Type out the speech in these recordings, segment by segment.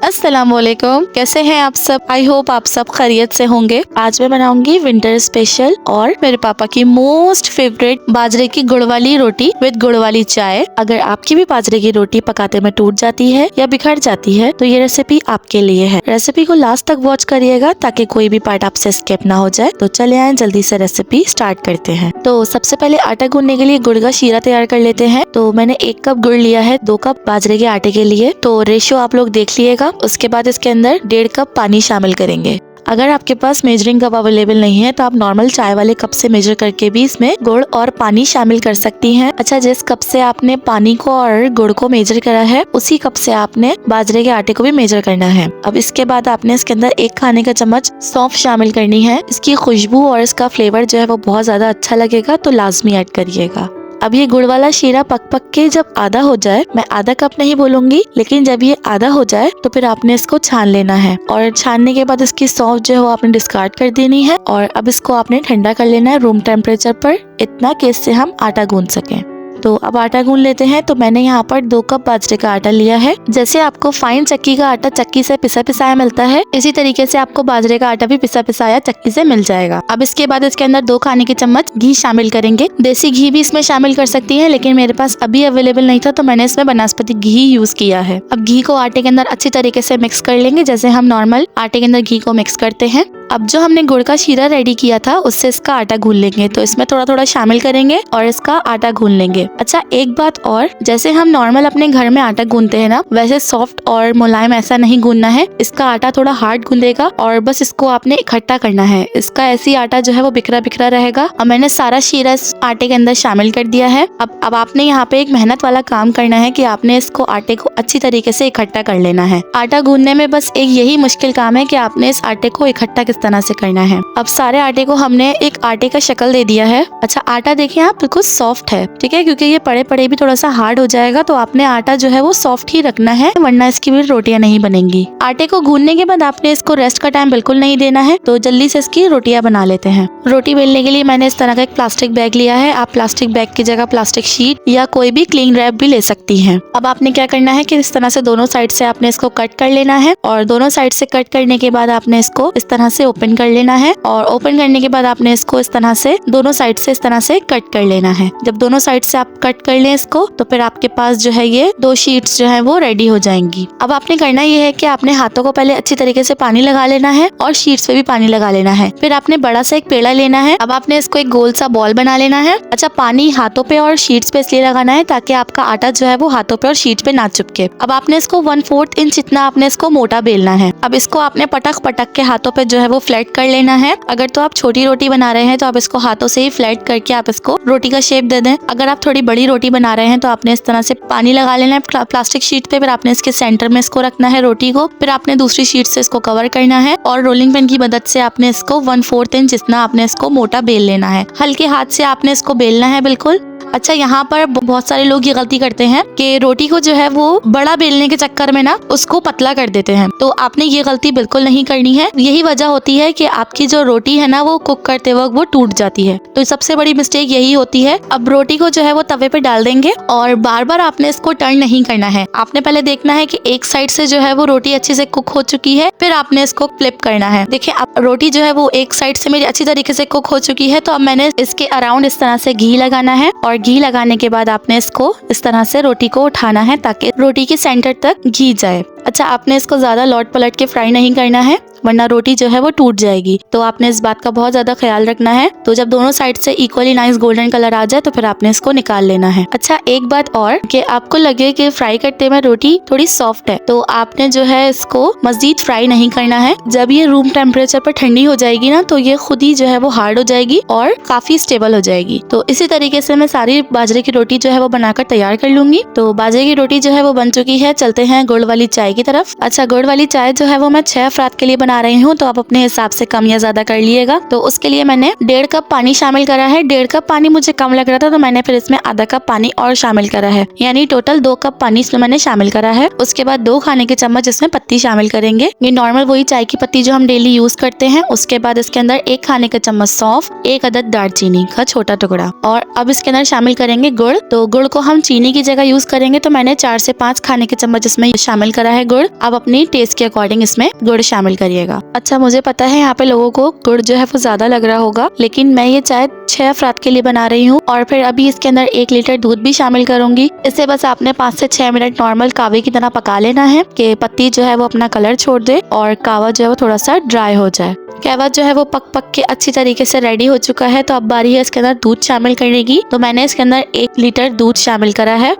अस्सलामुअलैकुम, कैसे हैं आप सब। आई होप आप सब खैरियत से होंगे। आज मैं बनाऊंगी विंटर स्पेशल और मेरे पापा की मोस्ट फेवरेट बाजरे की गुड़ वाली रोटी विद गुड़ वाली चाय। अगर आपकी भी बाजरे की रोटी पकाते में टूट जाती है या बिखर जाती है तो ये रेसिपी आपके लिए है। रेसिपी को लास्ट तक वॉच करिएगा ताकि कोई भी पार्ट आपसे स्किप ना हो जाए। तो चले आए जल्दी से रेसिपी स्टार्ट करते हैं। तो सबसे पहले आटा गूंदने के लिए गुड़ का शीरा तैयार कर लेते हैं। तो मैंने 1 कप गुड़ लिया है 2 कप बाजरे के आटे के लिए। तो रेशियो आप लोग देख लिएगा। उसके बाद इसके अंदर 1.5 कप पानी शामिल करेंगे। अगर आपके पास मेजरिंग कप अवेलेबल नहीं है तो आप नॉर्मल चाय वाले कप से मेजर करके भी इसमें गुड़ और पानी शामिल कर सकती हैं। अच्छा, जिस कप से आपने पानी को और गुड़ को मेजर करा है उसी कप से आपने बाजरे के आटे को भी मेजर करना है। अब इसके बाद आपने इसके अंदर 1 खाने का चम्मच सौंफ शामिल करनी है। इसकी खुशबू और इसका फ्लेवर जो है वो बहुत ज्यादा अच्छा लगेगा, तो लाजमी ऐड करिएगा। अब ये गुड़ वाला शीरा पक के जब आधा हो जाए, मैं आधा कप नहीं बोलूंगी, लेकिन जब ये आधा हो जाए तो फिर आपने इसको छान लेना है। और छानने के बाद इसकी सौंफ जो है वो आपने डिस्कार्ड कर देनी है। और अब इसको आपने ठंडा कर लेना है रूम टेम्परेचर पर, इतना कि इससे हम आटा गूंद सकें। तो अब आटा गूंद लेते हैं। तो मैंने यहाँ पर 2 कप बाजरे का आटा लिया है। जैसे आपको फाइन चक्की का आटा चक्की से पिसा पिसाया मिलता है, इसी तरीके से आपको बाजरे का आटा भी पिसा पिसाया चक्की से मिल जाएगा। अब इसके बाद इसके अंदर 2 खाने के चम्मच घी शामिल करेंगे। देसी घी भी इसमें शामिल कर सकती हैं, लेकिन मेरे पास अभी अवेलेबल नहीं था तो मैंने इसमें बनास्पति घी यूज किया है। अब घी को आटे के अंदर अच्छी तरीके से मिक्स कर लेंगे, जैसे हम नॉर्मल आटे के अंदर घी को मिक्स करते हैं। अब जो हमने गुड़ का शीरा रेडी किया था उससे इसका आटा गूंद लेंगे। तो इसमें थोड़ा थोड़ा शामिल करेंगे और इसका आटा गूंद लेंगे। अच्छा, एक बात और, जैसे हम नॉर्मल अपने घर में आटा गूंदते हैं ना, वैसे सॉफ्ट और मुलायम ऐसा नहीं गूंदना है। इसका आटा थोड़ा हार्ड गूंदेगा और बस इसको आपने इकट्ठा करना है। इसका ऐसी आटा जो है वो बिखरा बिखरा रहेगा। अब मैंने सारा शीरा इस आटे के अंदर शामिल कर दिया है। अब आपने यहाँ पे एक मेहनत वाला काम करना है कि आपने इसको आटे को अच्छी तरीके से इकट्ठा कर लेना है। आटा गूंदने में बस एक यही मुश्किल काम है कि आपने इस आटे को इकट्ठा किस तरह से करना है। अब सारे आटे को हमने एक आटे का शक्ल दे दिया है। अच्छा, आटा देखिए आप बिल्कुल सॉफ्ट है, ठीक है, क्योंकि ये पड़े पड़े भी थोड़ा सा हार्ड हो जाएगा। तो आपने आटा जो है वो सॉफ्ट ही रखना है, वरना इसकी भी रोटियां नहीं बनेंगी। आटे को गूंदने के बाद आपने इसको रेस्ट का टाइम बिल्कुल नहीं देना है। तो जल्दी से इसकी रोटियां बना लेते हैं। रोटी बेलने के लिए मैंने इस तरह का एक प्लास्टिक बैग लिया है। आप प्लास्टिक बैग की जगह प्लास्टिक शीट या कोई भी क्लिंग रैप भी ले सकती हैं। अब आपने क्या करना है कि इस तरह से दोनों साइड से आपने इसको कट कर लेना है। और दोनों साइड से कट करने के बाद आपने इसको इस तरह से ओपन कर लेना है। और ओपन करने के बाद आपने इसको इस तरह से दोनों साइड से इस तरह से कट कर लेना है। जब दोनों साइड से आप कट कर लें इसको, तो फिर आपके पास जो है ये 2 शीट्स जो है वो रेडी हो जाएंगी। अब आपने करना ये है कि आपने हाथों को पहले अच्छी तरीके से पानी लगा लेना है और शीट्स पे भी पानी लगा लेना है। फिर आपने बड़ा सा एक पेड़ा लेना है। अब आपने इसको एक गोल सा बॉल बना लेना है। अच्छा, पानी हाथों पे और शीट्स पे इसलिए लगाना है ताकि आपका आटा जो है वो हाथों पे और शीट्स पे ना चिपके। अब आपने इसको 1/4 इंच इतना आपने इसको मोटा बेलना है। अब इसको आपने पटक पटक के हाथों पे जो है वो फ्लैट कर लेना है। अगर तो आप छोटी रोटी बना रहे हैं तो आप इसको हाथों से ही फ्लैट करके आप इसको रोटी का शेप दे दें। अगर आप थोड़ी बड़ी रोटी बना रहे हैं तो आपने इस तरह से पानी लगा लेना है प्लास्टिक शीट पे। फिर आपने इसके सेंटर में इसको रखना है रोटी को। फिर आपने दूसरी शीट से इसको कवर करना है और रोलिंग पिन की मदद से आपने इसको 1/4 इंच जितना आपने इसको मोटा बेल लेना है। हल्के हाथ से आपने इसको बेलना है बिल्कुल। अच्छा, यहाँ पर बहुत सारे लोग ये गलती करते हैं कि रोटी को जो है वो बड़ा बेलने के चक्कर में ना उसको पतला कर देते हैं। तो आपने ये गलती बिल्कुल नहीं करनी है। यही वजह होती है कि आपकी जो रोटी है ना वो कुक करते वक्त वो टूट जाती है। तो सबसे बड़ी मिस्टेक यही होती है। अब रोटी को जो है वो तवे पे डाल देंगे और बार बार आपने इसको टर्न नहीं करना है। आपने पहले देखना है कि एक साइड से जो है वो रोटी अच्छे से कुक हो चुकी है, फिर आपने इसको फ्लिप करना है। देखिए, अब रोटी जो है वो एक साइड से मेरी अच्छी तरीके से कुक हो चुकी है। तो अब मैंने इसके अराउंड इस तरह से घी लगाना है और घी लगाने के बाद आपने इसको इस तरह से रोटी को उठाना है ताकि रोटी के सेंटर तक घी जाए। अच्छा, आपने इसको ज्यादा लौट पलट के फ्राई नहीं करना है, वरना रोटी जो है वो टूट जाएगी। तो आपने इस बात का बहुत ज्यादा ख्याल रखना है। तो जब दोनों साइड से इक्वली नाइस गोल्डन कलर आ जाए तो फिर आपने इसको निकाल लेना है। अच्छा, एक बात और कि आपको लगे कि फ्राई करते में रोटी थोड़ी सॉफ्ट है तो आपने जो है इसको मजीद फ्राई नहीं करना है। जब ये रूम टेम्परेचर पर ठंडी हो जाएगी ना तो ये खुद ही जो है वो हार्ड हो जाएगी और काफी स्टेबल हो जाएगी। तो इसी तरीके से मैं सारी बाजरे की रोटी जो है वो बनाकर तैयार कर लूंगी। तो बाजरे की रोटी जो है वो बन चुकी है। चलते हैं गुड़ वाली चाय की तरफ। अच्छा, गुड़ वाली चाय जो है वो मैं 6 अफराद के लिए बना रही हूँ तो आप अपने हिसाब से कम या ज्यादा कर लिएगा। तो उसके लिए मैंने 1.5 कप पानी शामिल करा है। 1.5 कप पानी मुझे कम लग रहा था तो मैंने फिर इसमें आधा कप पानी और शामिल करा है, यानी टोटल 2 कप पानी इसमें मैंने शामिल करा है। उसके बाद 2 खाने के चम्मच इसमें पत्ती शामिल करेंगे, ये नॉर्मल वही चाय की पत्ती जो हम डेली यूज करते हैं। उसके बाद इसके अंदर 1 खाने का चम्मच सौंफ, 1 अदद दालचीनी का छोटा टुकड़ा, और अब इसके अंदर शामिल करेंगे गुड़। तो गुड़ को हम चीनी की जगह यूज करेंगे तो मैंने 4 से 5 खाने के चम्मच इसमें शामिल करा है गुड़। अब अपनी टेस्ट के अकॉर्डिंग इसमें गुड़ शामिल करिएगा। अच्छा, मुझे पता है यहाँ पे लोगों को गुड़ जो है वो ज्यादा लग रहा होगा, लेकिन मैं ये चाय 6 अफराद के लिए बना रही हूँ। और फिर अभी इसके अंदर 1 लीटर दूध भी शामिल करूंगी। इसे बस आपने 5 से 6 मिनट नॉर्मल कावे की तरह पका लेना है कि पत्ती जो है वो अपना कलर छोड़ दे और कावा जो है वो थोड़ा सा ड्राई हो जाए। कहवा जो है वो पक के अच्छी तरीके से रेडी हो चुका है। तो अब बारी है इसके अंदर दूध शामिल करने की। तो मैंने इसके अंदर 1 लीटर दूध शामिल करा है।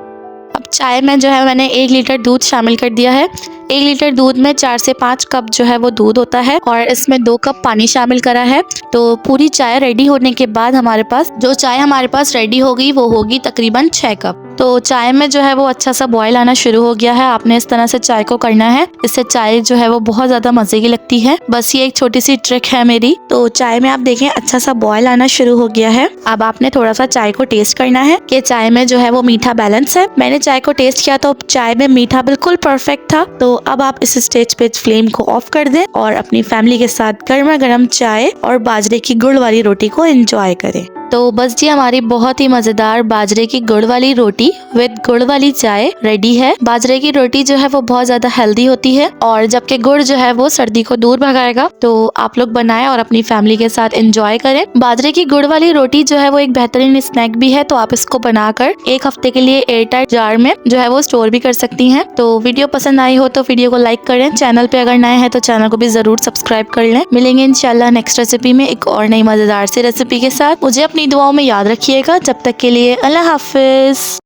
अब चाय में जो है मैंने 1 लीटर दूध शामिल कर दिया है। 1 लीटर दूध में 4 से 5 कप जो है वो दूध होता है और इसमें 2 कप पानी शामिल करा है। तो पूरी चाय रेडी होने के बाद हमारे पास जो चाय हमारे पास रेडी होगी वो होगी तकरीबन 6 कप। तो चाय में जो है वो अच्छा सा बॉयल आना शुरू हो गया है। आपने इस तरह से चाय को करना है, इससे चाय जो है वो बहुत ज्यादा मजे की लगती है। बस ये एक छोटी सी ट्रिक है मेरी। तो चाय में आप देखें अच्छा सा बॉयल आना शुरू हो गया है। अब आपने थोड़ा सा चाय को टेस्ट करना है कि चाय में जो है वो मीठा बैलेंस है। मैंने चाय को टेस्ट किया तो चाय में मीठा बिल्कुल परफेक्ट था। तो अब आप इस स्टेज पे फ्लेम को ऑफ कर दें और अपनी फैमिली के साथ गर्मा गर्म चाय और बाजरे की गुड़ वाली रोटी को एंजॉय करें। तो बस जी, हमारी बहुत ही मजेदार बाजरे की गुड़ वाली रोटी विद गुड़ वाली चाय रेडी है। बाजरे की रोटी जो है वो बहुत ज्यादा हेल्दी होती है और जबकि गुड़ जो है वो सर्दी को दूर भगाएगा। तो आप लोग बनाएं और अपनी फैमिली के साथ एंजॉय करें। बाजरे की गुड़ वाली रोटी जो है वो एक बेहतरीन स्नैक भी है। तो आप इसको बनाकर 1 हफ्ते के लिए एयरटाइट जार में जो है वो स्टोर भी कर सकती हैं। तो वीडियो पसंद आई हो तो वीडियो को लाइक करें। चैनल पे अगर नए हैं तो चैनल को भी जरूर सब्सक्राइब कर लें। मिलेंगे इंशाल्लाह नेक्स्ट रेसिपी में एक और नई मजेदार सी रेसिपी के साथ। मुझे अपनी दुआओं में याद रखिएगा। जब तक के लिए अल्लाह हाफिज।